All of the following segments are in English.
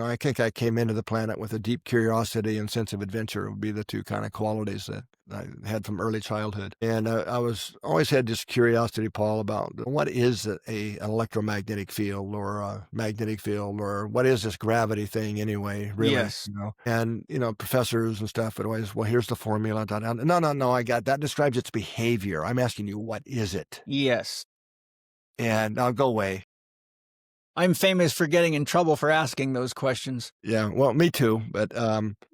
I think I came into the planet with a deep curiosity and sense of adventure would be the two kind of qualities that I had from early childhood. And I was always had this curiosity, Paul, about what is an electromagnetic field or a magnetic field, or what is this gravity thing anyway, really? Yes. And, professors and stuff would always, well, here's the formula. No, I got that describes its behavior. I'm asking you, what is it? Yes. And I'll go away. I'm famous for getting in trouble for asking those questions. Yeah, well, me too. But,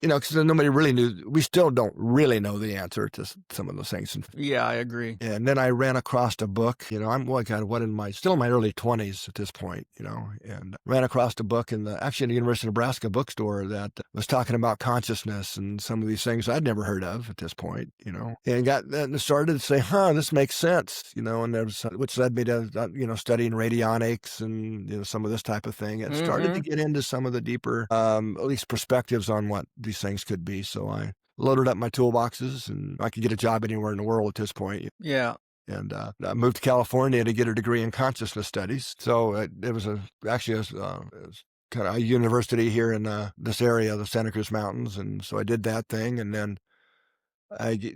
because nobody really knew. We still don't really know the answer to some of those things. Yeah, I agree. And then I ran across a book. I'm still in my early 20s at this point. And ran across a book in the University of Nebraska bookstore that was talking about consciousness and some of these things I'd never heard of at this point. And started to say, this makes sense. And there was, which led me to studying radionics and some of this type of thing. And started to get into some of the deeper, at least perspectives on what these things could be. So I loaded up my toolboxes, and I could get a job anywhere in the world at this point. Yeah. And I moved to California to get a degree in consciousness studies. So it was kind of a university here in this area, the Santa Cruz Mountains. And so I did that thing. And then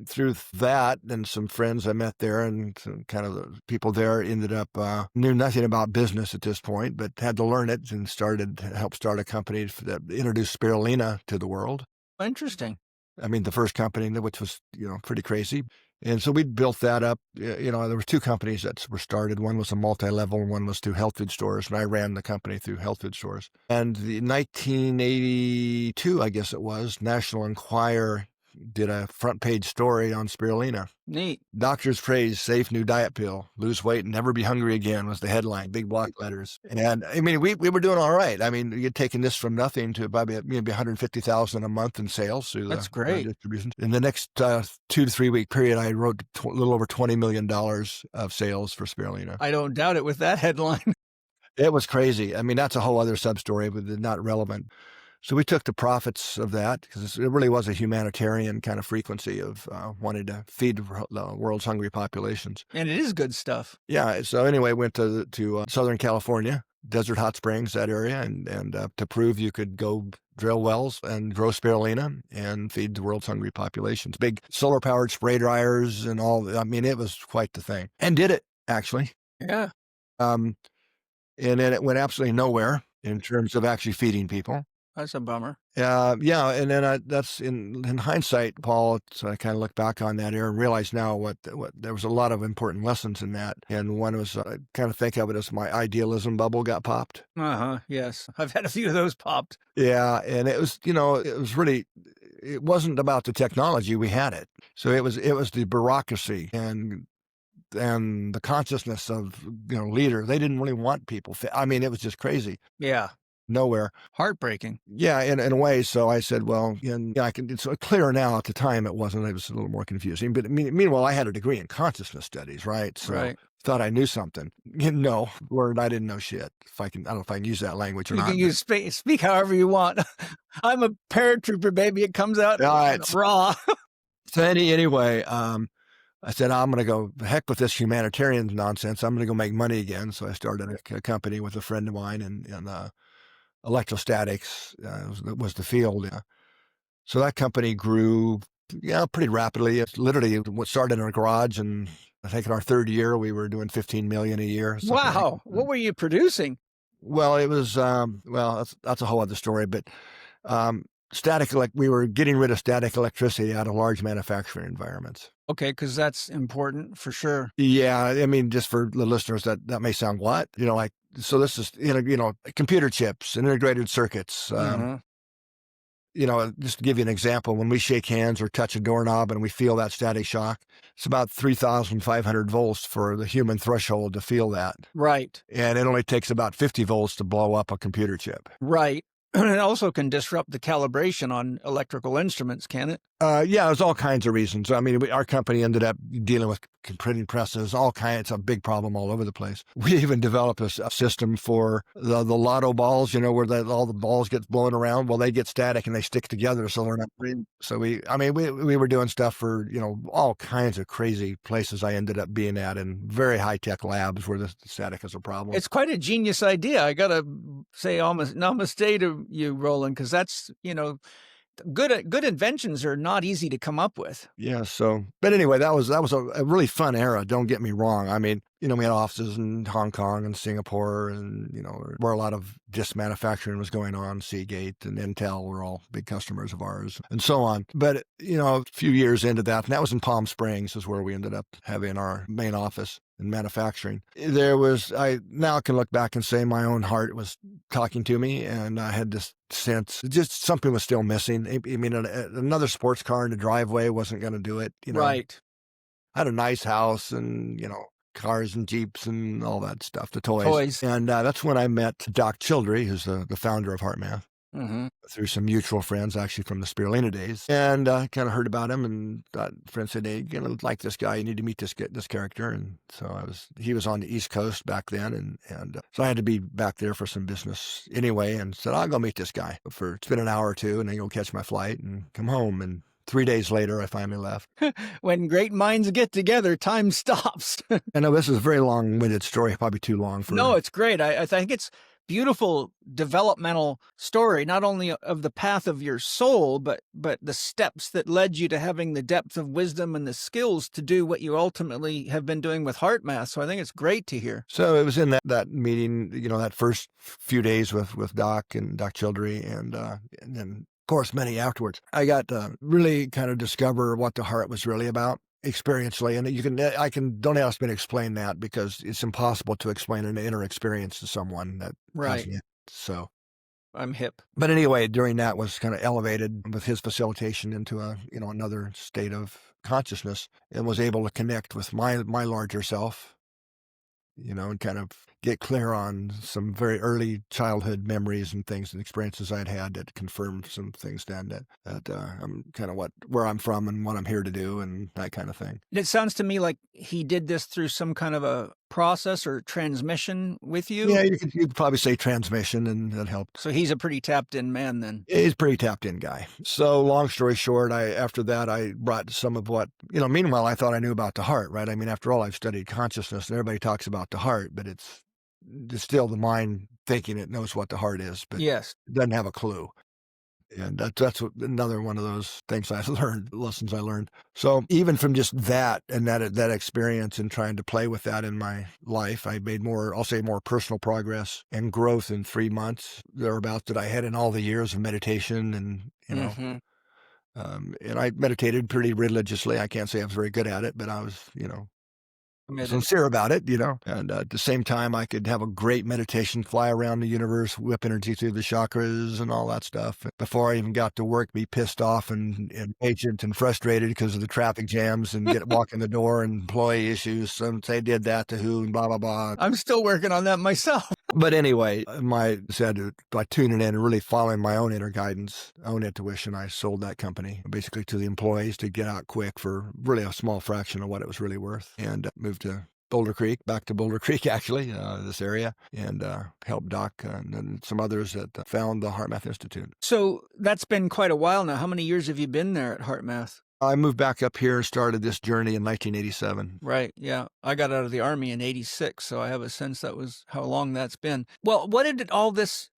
through that and some friends I met there, and some kind of the people there ended up knew nothing about business at this point, but had to learn it and helped start a company that introduced spirulina to the world. Interesting. I mean, the first company, which was, pretty crazy. And so we built that up. There were two companies that were started. One was a multi-level, and one was through health food stores. And I ran the company through health food stores. And the 1982, I guess it was, National Enquirer did a front page story on spirulina. Neat. Doctors praise safe new diet pill. Lose weight and never be hungry again was the headline, big block letters. And I mean, we were doing all right. I mean, you'd taken this from nothing to probably maybe 150,000 a month in sales through That's great. Distribution. In the next 2 to 3 week period, I wrote a little over $20 million of sales for spirulina. I don't doubt it with that headline. It was crazy. I mean, that's a whole other sub story, but not relevant. So we took the profits of that, because it really was a humanitarian kind of frequency of wanting to feed the world's hungry populations. And it is good stuff. Yeah. So anyway, went to Southern California, Desert Hot Springs, that area, and to prove you could go drill wells and grow spirulina and feed the world's hungry populations. Big solar-powered spray dryers and all. I mean, it was quite the thing. And did it, actually. Yeah. And then it went absolutely nowhere in terms of actually feeding people. That's a bummer. Yeah, and then that's in hindsight, Paul. So I kind of look back on that era and realize now what there was a lot of important lessons in that. And one was I kind of think of it as my idealism bubble got popped. Yes, I've had a few of those popped. Yeah, and it was it wasn't about the technology, we had it. So it was the bureaucracy and the consciousness of leader. They didn't really want people. I mean, it was just crazy. Yeah. Nowhere. Heartbreaking. Yeah, in a way. So I said, well, it's clear now. At the time, it wasn't. It was a little more confusing. But meanwhile, I had a degree in consciousness studies, right? So right. Thought I knew something. No, word, I didn't know shit. I don't know if I can use that language or not. You can speak however you want. I'm a paratrooper, baby. It comes out raw. So anyway, I said, I'm going to go heck with this humanitarian nonsense. I'm going to go make money again. So I started a company with a friend of mine, and electrostatics was the field. So that company grew, pretty rapidly. It literally started in a garage, and I think in our third year, we were doing $15 million a year. Wow. What were you producing? Well, it was, that's a whole other story, but we were getting rid of static electricity out of large manufacturing environments. Okay, because that's important for sure. Yeah, I mean, just for the listeners, that may sound what? So this is, computer chips, integrated circuits. Just to give you an example, when we shake hands or touch a doorknob and we feel that static shock, it's about 3,500 volts for the human threshold to feel that. Right. And it only takes about 50 volts to blow up a computer chip. Right. And it also can disrupt the calibration on electrical instruments, can it? There's all kinds of reasons. I mean, our company ended up dealing with printing presses, all kinds. It's a big problem all over the place. We even developed a system for the lotto balls, where all the balls get blown around. Well, they get static and they stick together, so they're not green. So we were doing stuff for, all kinds of crazy places I ended up being at, in very high-tech labs where the static is a problem. It's quite a genius idea. I got to say almost namaste to from you, Roland, because that's, good inventions are not easy to come up with. Yeah. So, but anyway, that was a really fun era. Don't get me wrong. I mean, we had offices in Hong Kong and Singapore, and where a lot of disc manufacturing was going on. Seagate and Intel were all big customers of ours, and so on. But a few years into that, and that was in Palm Springs, is where we ended up having our main office in manufacturing. I now can look back and say my own heart was talking to me, and I had this sense just something was still missing. I mean, another sports car in the driveway wasn't going to do it. Right. I had a nice house and, cars and Jeeps and all that stuff, the toys. Toys. And that's when I met Doc Childry, who's the founder of HeartMath, through some mutual friends, actually from the spirulina days. And kind of heard about him, and friends said, hey, you're going to like this guy. You need to meet this character. And so he was on the East Coast back then. And so I had to be back there for some business anyway, and said, I'll go meet this guy for spend an hour or two and then go catch my flight and come home. And 3 days later, I finally left. When great minds get together, time stops. I know this is a very long-winded story, probably too long for... No, it's great. I think it's beautiful developmental story, not only of the path of your soul, but the steps that led you to having the depth of wisdom and the skills to do what you ultimately have been doing with HeartMath. So I think it's great to hear. So it was in that meeting, that first few days with Doc and Doc Childry, and then, of course, many afterwards. I got to really kind of discover what the heart was really about experientially. And don't ask me to explain that, because it's impossible to explain an inner experience to someone that right. hasn't. So I'm hip. But anyway, during that was kind of elevated with his facilitation into another state of consciousness, and was able to connect with my larger self, and kind of get clear on some very early childhood memories and things and experiences I'd had that confirmed some things then that I'm kind of where I'm from and what I'm here to do and that kind of thing. It sounds to me like he did this through some kind of a process or transmission with you. Yeah, you could probably say transmission, and that helped. So he's a pretty tapped in man then. He's a pretty tapped in guy. So long story short, after that, I brought some of what, meanwhile, I thought I knew about the heart, right? I mean, after all, I've studied consciousness, and everybody talks about the heart, but it's still the mind thinking it knows what the heart is, but yes, it doesn't have a clue. And that's another one of those things lessons I learned. So even from just that and that experience and trying to play with that in my life, I made more personal progress and growth in 3 months thereabouts that I had in all the years of meditation. And, and I meditated pretty religiously. I can't say I was very good at it, but I was, sincere about it, and at the same time, I could have a great meditation, fly around the universe, whip energy through the chakras and all that stuff. Before I even got to work, be pissed off and impatient and frustrated because of the traffic jams and walk in the door and employee issues. Some say did that to who and blah, blah, blah. I'm still working on that myself. But anyway, by tuning in and really following my own inner guidance, own intuition, I sold that company basically to the employees to get out quick for really a small fraction of what it was really worth, and moved to back to Boulder Creek, actually, this area, and helped Doc and some others that found the HeartMath Institute. So that's been quite a while now. How many years have you been there at HeartMath? I moved back up here and started this journey in 1987. Right, yeah. I got out of the Army in 86, so I have a sense that was how long that's been. Well,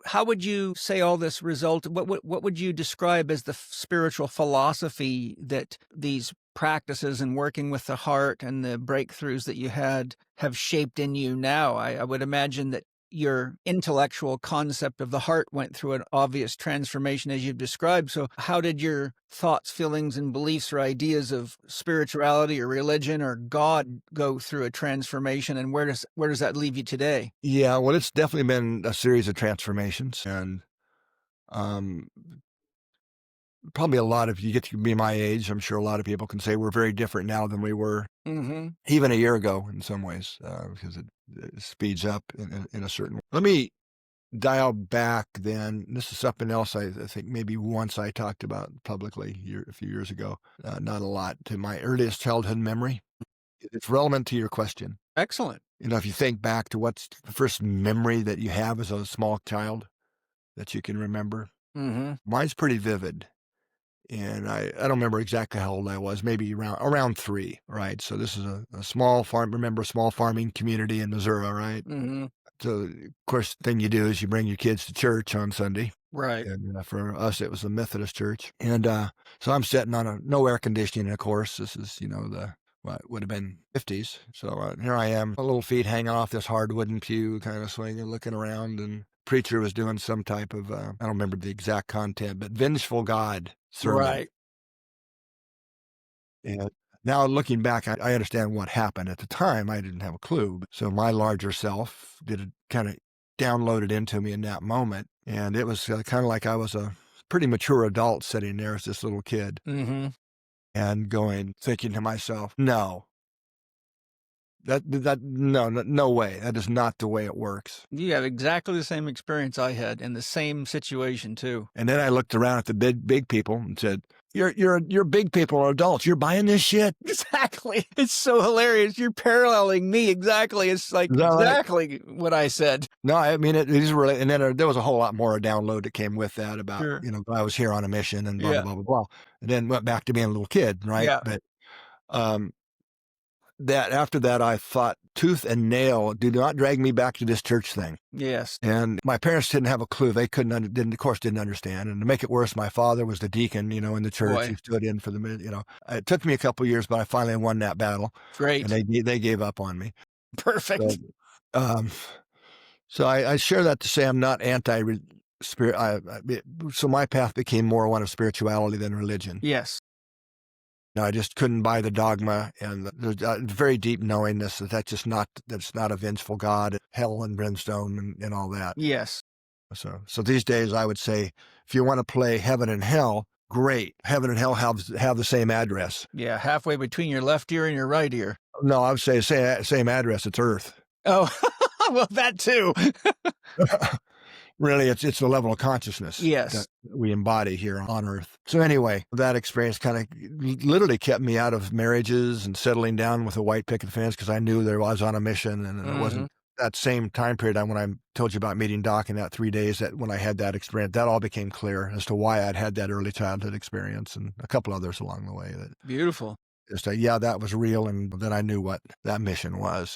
how would you say all this result, what would you describe as the spiritual philosophy that these practices and working with the heart and the breakthroughs that you had have shaped in you now? I would imagine that your intellectual concept of the heart went through an obvious transformation as you've described. So how did your thoughts, feelings, and beliefs or ideas of spirituality or religion or God go through a transformation, and where does that leave you today? Yeah, well, it's definitely been a series of transformations, and probably you get to be my age, I'm sure a lot of people can say we're very different now than we were even a year ago in some ways, because it speeds up in a certain way. Let me dial back then. This is something else I think maybe once I talked about publicly a few years ago, not a lot, to my earliest childhood memory. It's relevant to your question. Excellent. If you think back to what's the first memory that you have as a small child that you can remember, mine's pretty vivid. And I don't remember exactly how old I was, maybe around 3, right? So this is a small farm, remember, a small farming community in Missouri, right? Hmm. So, of course, the thing you do is you bring your kids to church on Sunday. Right. And for us, it was a Methodist church. And so I'm sitting on no air conditioning, of course. This is, what would have been 50s. So here I am, a little feet hanging off this hard wooden pew, kind of swinging, looking around. And preacher was doing some type of, I don't remember the exact content, but vengeful God sermon. Right. And now looking back, I understand what happened. At the time, I didn't have a clue. So my larger self did kind of downloaded into me in that moment. And it was kind of like I was a pretty mature adult sitting there as this little kid Hmm. and thinking to myself, no, no way. That is not the way it works. You have exactly the same experience I had in the same situation too. And then I looked around at the big people and said, you're big people are adults. You're buying this shit. Exactly. It's so hilarious. You're paralleling me exactly. It's like Is that right? exactly what I said. No, I mean, it is really, and then there was a whole lot more download that came with that about, Sure. I was here on a mission and blah, blah, Yeah. blah, blah, blah. And then went back to being a little kid, right? Yeah. But um, that after that, I thought tooth and nail, do not drag me back to this church thing. Yes. And my parents didn't have a clue. They didn't understand. And to make it worse, my father was the deacon, in the church. Boy. He stood in for it took me a couple of years, but I finally won that battle. Great. And they gave up on me. Perfect. So, um, so I share that to say I'm not anti-spirit. So my path became more one of spirituality than religion. Yes. I just couldn't buy the dogma and the very deep knowingness that's not a vengeful God, hell and brimstone and all that. Yes. So these days I would say, if you want to play heaven and hell, great. Heaven and hell have the same address. Yeah. Halfway between your left ear and your right ear. No, I would say same address. It's Earth. Oh, well, that too. Really, it's the level of consciousness Yes. that we embody here on Earth. So anyway, that experience kind of literally kept me out of marriages and settling down with a white picket fence because I knew there was on a mission, and it wasn't that same time period when I told you about meeting Doc in that 3 days that when I had that experience, that all became clear as to why I'd had that early childhood experience and a couple others along the way. That Beautiful. just, yeah, that was real, and then I knew what that mission was.